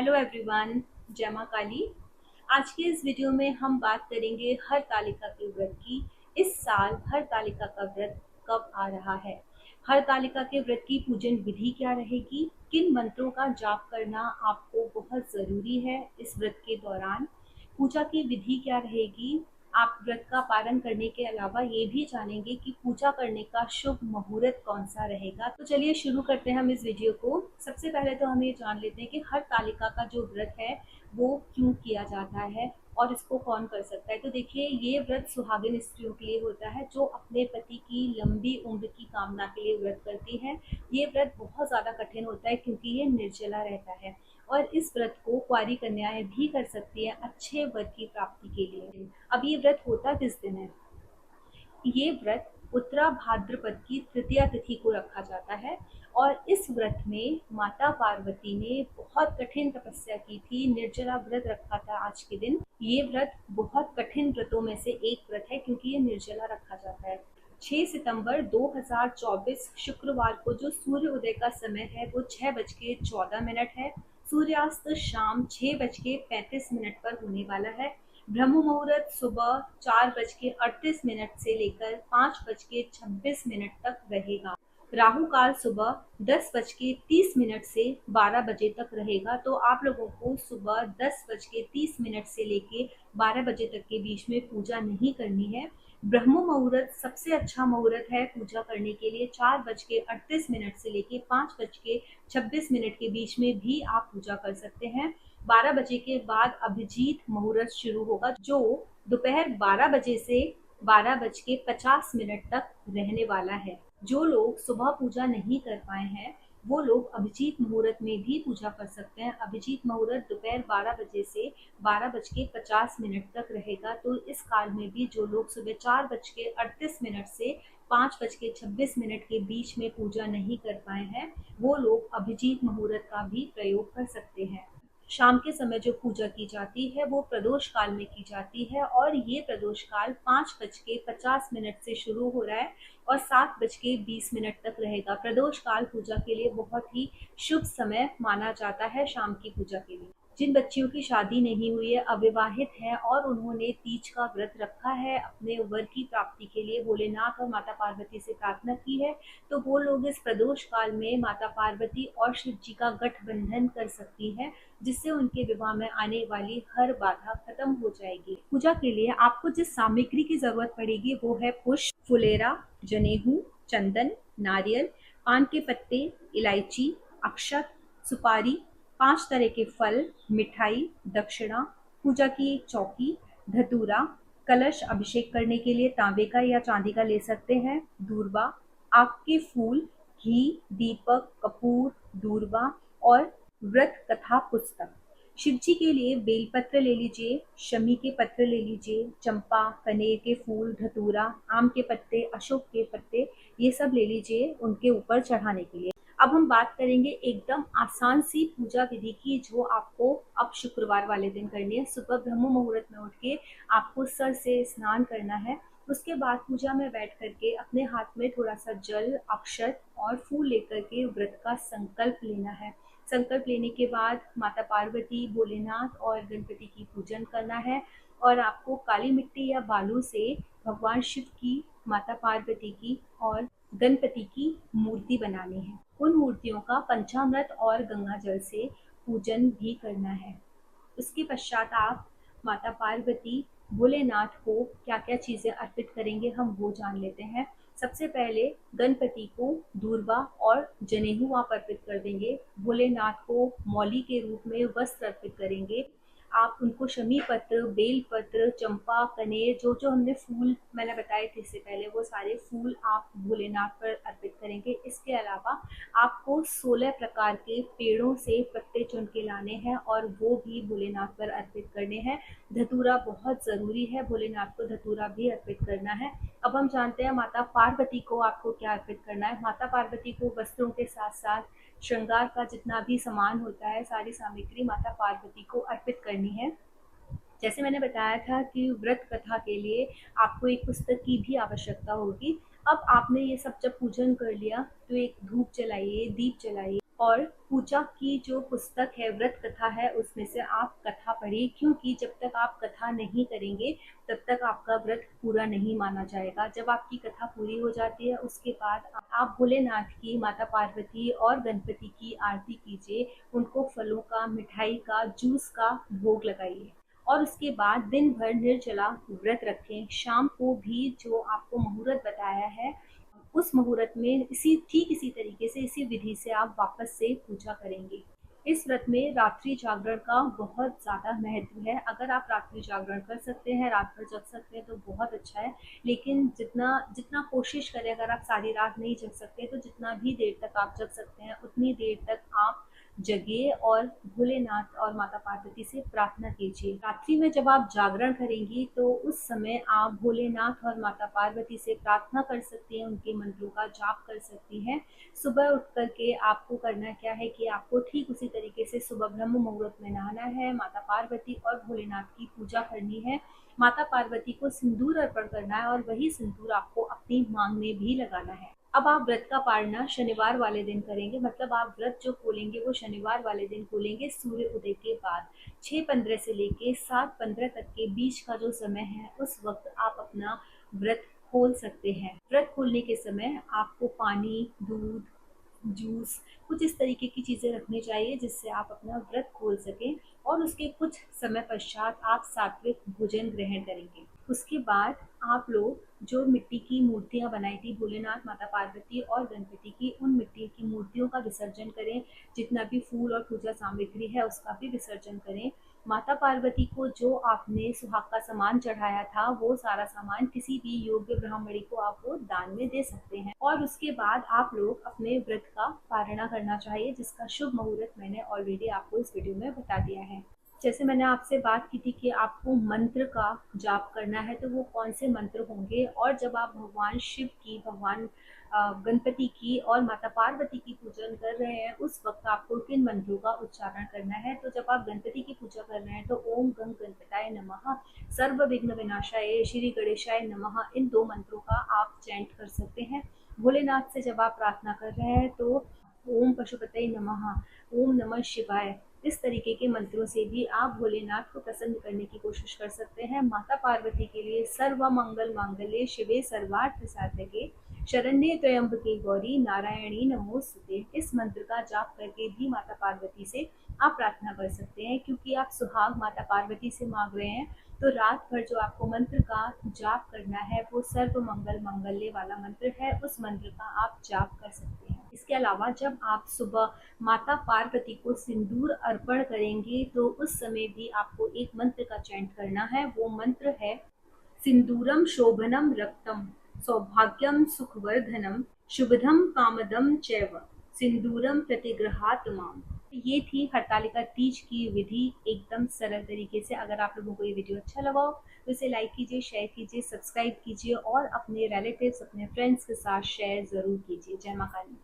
Hello everyone, जय मां काली। आज के इस वीडियो में हम बात करेंगे हरतालिका के व्रत की। इस साल हरतालिका का व्रत कब आ रहा है, हरतालिका के व्रत की पूजन विधि क्या रहेगी, किन मंत्रों का जाप करना आपको बहुत जरूरी है इस व्रत के दौरान, पूजा की विधि क्या रहेगी। आप व्रत का पालन करने के अलावा ये भी जानेंगे कि पूजा करने का शुभ मुहूर्त कौन सा रहेगा। तो चलिए शुरू करते हैं हम इस वीडियो को। सबसे पहले तो हम ये जान लेते हैं कि हरतालिका का जो व्रत है वो क्यों किया जाता है और इसको कौन कर सकता है। तो देखिए, ये व्रत सुहागिन स्त्रियों के लिए होता है जो अपने पति की लंबी उम्र की कामना के लिए व्रत करती हैं। ये व्रत बहुत ज़्यादा कठिन होता है क्योंकि ये निर्जला रहता है और इस व्रत को कुंवारी कन्याएं भी कर सकती हैं अच्छे वर की प्राप्ति के लिए। अब ये व्रत होता किस दिन है? ये व्रत उत्तरा भाद्रपद की तृतीया तिथि को रखा जाता है और इस व्रत में माता पार्वती ने बहुत कठिन तपस्या की थी, निर्जला व्रत रखा था आज के दिन। ये व्रत बहुत कठिन व्रतों में से एक व्रत है क्योंकि ये निर्जला रखा जाता है। 6 सितंबर 2024 शुक्रवार को जो सूर्य उदय का समय है वो 6:14 है। सूर्यास्त शाम 6:35 पर होने वाला है। ब्रह्म मुहूर्त सुबह 4:38 से लेकर 5:26 तक रहेगा। राहु काल सुबह 10:30 से 12 बजे तक रहेगा। तो आप लोगों को सुबह 10:30 से लेके 12 बजे तक के बीच में पूजा नहीं करनी है। ब्रह्म मुहूर्त सबसे अच्छा मुहूर्त है पूजा करने के लिए। 4:38 से लेके 5:26 के बीच में भी आप पूजा कर सकते हैं। 12 बजे के बाद अभिजीत मुहूर्त शुरू होगा जो दोपहर 12 बजे से 12:50 तक रहने वाला है। जो लोग सुबह पूजा नहीं कर पाए हैं वो लोग अभिजीत मुहूर्त में भी पूजा कर सकते हैं। अभिजीत मुहूर्त दोपहर 12 बजे से 12:50 तक रहेगा। तो इस काल में भी जो लोग सुबह 4:38 से 5:26 के बीच में पूजा नहीं कर पाए हैं वो लोग अभिजीत मुहूर्त का भी प्रयोग कर सकते हैं। शाम के समय जो पूजा की जाती है वो प्रदोष काल में की जाती है और ये प्रदोष काल 5:50 से शुरू हो रहा है और 7:20 तक रहेगा। प्रदोष काल पूजा के लिए बहुत ही शुभ समय माना जाता है शाम की पूजा के लिए। जिन बच्चियों की शादी नहीं हुई है, अविवाहित है और उन्होंने तीज का व्रत रखा है, अपने वर की प्राप्ति के लिए भोलेनाथ और माता पार्वती से प्रार्थना की है, तो वो लोग इस प्रदोष काल में माता पार्वती और शिव जी का गठबंधन कर सकती है जिससे उनके विवाह में आने वाली हर बाधा खत्म हो जाएगी। पूजा के लिए आपको जिस सामग्री की जरूरत पड़ेगी वो है पुष्प, फुलेरा, जनेऊ, चंदन, नारियल, पान के पत्ते, इलायची, अक्षत, सुपारी, 5 तरह के फल, मिठाई, दक्षिणा, पूजा की चौकी, धतूरा, कलश अभिषेक करने के लिए तांबे का या चांदी का ले सकते हैं, दूर्वा, आक के फूल, घी, दीपक, कपूर, दूर्वा और व्रत कथा पुस्तक। शिव जी के लिए बेलपत्र ले लीजिए, शमी के पत्र ले लीजिए, चंपा, कनेर के फूल, धतूरा, आम के पत्ते, अशोक के पत्ते, ये सब ले लीजिए उनके ऊपर चढ़ाने के लिए। अब हम बात करेंगे एकदम आसान सी पूजा विधि की जो आपको अब शुक्रवार वाले दिन करनी है। सुबह ब्रह्म मुहूर्त में उठ के आपको सर से स्नान करना है। उसके बाद पूजा में बैठ करके अपने हाथ में थोड़ा सा जल, अक्षत और फूल लेकर के व्रत का संकल्प लेना है। संकल्प लेने के बाद माता पार्वती, भोलेनाथ और गणपति की पूजन करना है और आपको काली मिट्टी या बालू से भगवान शिव की, माता पार्वती की और गणपति की मूर्ति बनानी है। उन मूर्तियों का पंचामृत और गंगा जल से पूजन भी करना है। उसके पश्चात आप माता पार्वती, भोलेनाथ को क्या क्या चीजें अर्पित करेंगे हम वो जान लेते हैं। सबसे पहले गणपति को दूर्वा और जनेऊ आप अर्पित कर देंगे। भोलेनाथ को मौली के रूप में वस्त्र अर्पित करेंगे। आप उनको शमी पत्र, बेल पत्र, चंपा, कनेर, जो जो हमने फूल मैंने बताए थे इससे पहले, वो सारे फूल आप भोलेनाथ पर अर्पित करेंगे। इसके अलावा आपको 16 प्रकार के पेड़ों से पत्ते चुन के लाने हैं और वो भी भोलेनाथ पर अर्पित करने हैं। धतूरा बहुत जरूरी है, भोलेनाथ को धतूरा भी अर्पित करना है। अब हम जानते हैं माता पार्वती को आपको क्या अर्पित करना है। माता पार्वती को वस्त्रों के साथ साथ श्रृंगार का जितना भी सामान होता है, सारी सामग्री माता पार्वती को अर्पित करनी है। जैसे मैंने बताया था कि व्रत कथा के लिए आपको एक पुस्तक की भी आवश्यकता होगी। अब आपने ये सब जब पूजन कर लिया तो एक धूप जलाइए, दीप जलाइए और पूजा की जो पुस्तक है, व्रत कथा है, उसमें से आप कथा पढ़िए, क्योंकि जब तक आप कथा नहीं करेंगे तब तक आपका व्रत पूरा नहीं माना जाएगा। जब आपकी कथा पूरी हो जाती है उसके बाद आप भोलेनाथ की, माता पार्वती और गणपति की आरती कीजिए, उनको फलों का, मिठाई का, जूस का भोग लगाइए और उसके बाद दिन भर निर्जला व्रत रखें। शाम को भी जो आपको मुहूर्त बताया है उस मुहूर्त में इसी तरीके से, इसी विधि से आप वापस से पूजा करेंगे। इस व्रत में रात्रि जागरण का बहुत ज़्यादा महत्व है। अगर आप रात्रि जागरण कर सकते हैं, रात भर जग सकते हैं तो बहुत अच्छा है। लेकिन जितना जितना कोशिश करें, अगर आप सारी रात नहीं जग सकते तो जितना भी देर तक आप जग सकते हैं उतनी देर तक आप जगिए और भोलेनाथ और माता पार्वती से प्रार्थना कीजिए। रात्रि में जब आप जागरण करेंगी तो उस समय आप भोलेनाथ और माता पार्वती से प्रार्थना कर सकती हैं, उनके मंत्रों का जाप कर सकती हैं। सुबह उठ कर के आपको करना क्या है कि आपको ठीक उसी तरीके से सुबह ब्रह्म मुहूर्त में नहाना है, माता पार्वती और भोलेनाथ की पूजा करनी है। माता पार्वती को सिंदूर अर्पण करना है और वही सिंदूर आपको अपनी मांग में भी लगाना है। अब आप व्रत का पारणा शनिवार वाले दिन करेंगे, मतलब आप व्रत जो खोलेंगे वो शनिवार वाले दिन खोलेंगे सूर्य उदय के बाद। 6:15 से लेके 7:15 तक के बीच का जो समय है उस वक्त आप अपना व्रत खोल सकते हैं। व्रत खोलने के समय आपको पानी, दूध, जूस, कुछ इस तरीके की चीज़ें रखनी चाहिए जिससे आप अपना व्रत खोल सकें और उसके कुछ समय पश्चात आप सात्विक भोजन ग्रहण करेंगे। उसके बाद आप लोग जो मिट्टी की मूर्तियाँ बनाई थी भोलेनाथ, माता पार्वती और गणपति की, उन मिट्टी की मूर्तियों का विसर्जन करें। जितना भी फूल और पूजा सामग्री है उसका भी विसर्जन करें। माता पार्वती को जो आपने सुहाग का सामान चढ़ाया था वो सारा सामान किसी भी योग्य ब्राह्मणी को आप वो दान में दे सकते हैं। और उसके बाद आप लोग अपने व्रत का पारणा करना चाहिए, जिसका शुभ मुहूर्त मैंने ऑलरेडी आपको इस वीडियो में बता दिया है। जैसे मैंने आपसे बात की थी कि आपको मंत्र का जाप करना है, तो वो कौन से मंत्र होंगे, और जब आप भगवान शिव की, भगवान गणपति की और माता पार्वती की पूजन कर रहे हैं उस वक्त आपको किन मंत्रों का उच्चारण करना है। तो जब आप गणपति की पूजा कर रहे हैं तो ओम गं गणपताय नमः, सर्व विघ्न विनाशाय, श्री गणेशाय नमः, इन 2 मंत्रों का आप चैंट कर सकते हैं। भोलेनाथ से जब आप प्रार्थना कर रहे हैं तो ओम पशुपतये नमः, ओम नमः शिवाय, इस तरीके के मंत्रों से भी आप भोलेनाथ को प्रसन्न करने की कोशिश कर सकते हैं। माता पार्वती के लिए सर्व मंगल मांगल्ये शिवे सर्वार्थ साधके, शरण्ये त्र्यंबके गौरी नारायणी नमोस्तुते, इस मंत्र का जाप करके भी माता पार्वती से आप प्रार्थना कर सकते हैं। क्योंकि आप सुहाग माता पार्वती से मांग रहे हैं तो रात भर जो आपको मंत्र का जाप करना है वो सर्व मंगल मांगल्य वाला मंत्र है, उस मंत्र का आप जाप कर सकते हैं। इसके अलावा जब आप सुबह माता पार्वती को सिंदूर अर्पण करेंगे तो उस समय भी आपको एक मंत्र का चैंट करना है। वो मंत्र है सिंदूरम शोभनम रक्तम, सौभाग्यम सुखवर्धनम, शुभदम कामदम चैव, सिंदूरम प्रतिगृहात माम। ये थी हरतालिका तीज की विधि, एकदम सरल तरीके से। अगर आप लोगों को ये वीडियो अच्छा लगा हो तो इसे लाइक कीजिए, शेयर कीजिए, सब्सक्राइब कीजिए और अपने रिलेटिव्स, अपने फ्रेंड्स के साथ शेयर ज़रूर कीजिए। जय मां काली।